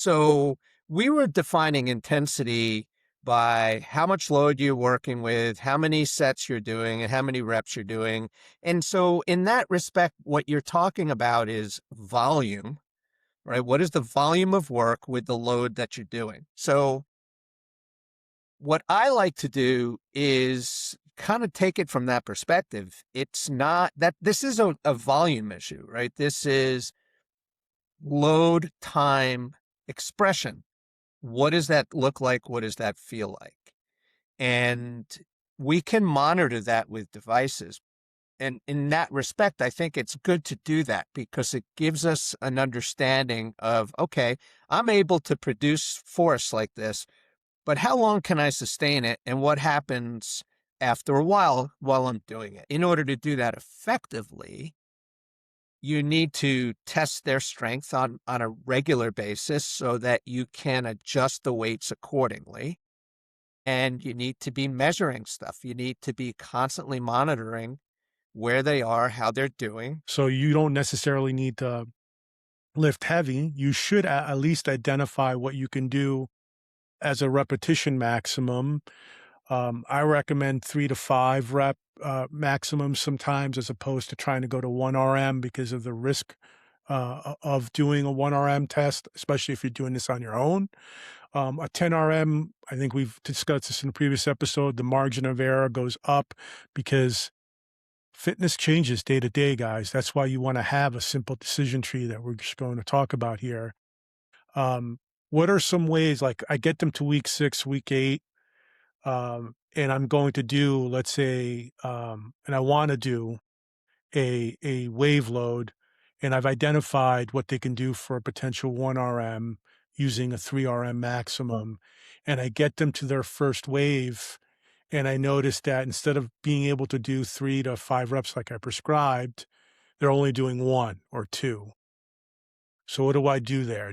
So we were defining intensity by how much load you're working with, how many sets you're doing, and how many reps you're doing. And so in that respect, what you're talking about is volume, right? What is the volume of work with the load that you're doing? So what I like to do is kind of take it from that perspective. It's not that this is a volume issue, right? This is load time expression. What does that look like? What does that feel like? And we can monitor that with devices. And in that respect, I think it's good to do that because it gives us an understanding of, okay, I'm able to produce force like this, but how long can I sustain it? And what happens after a while I'm doing it? In order to do that effectively, you need to test their strength on a regular basis so that you can adjust the weights accordingly. And you need to be measuring stuff. You need to be constantly monitoring where they are, how they're doing. So you don't necessarily need to lift heavy. You should at least identify what you can do as a repetition maximum. I recommend 3 to 5 rep maximum sometimes, as opposed to trying to go to 1 RM because of the risk of doing a 1 RM test, especially if you're doing this on your own. A 10 RM, I think we've discussed this in a previous episode, the margin of error goes up because fitness changes day to day, guys. That's why you want to have a simple decision tree that we're just going to talk about here. What are some ways, like I get them to week 6, week 8, and I'm going to do, let's say, and I want to do a wave load, and I've identified what they can do for a potential 1 RM using a 3 RM maximum, and I get them to their first wave, and I notice that instead of being able to do 3 to 5 reps like I prescribed, they're only doing 1 or 2. So what do I do there?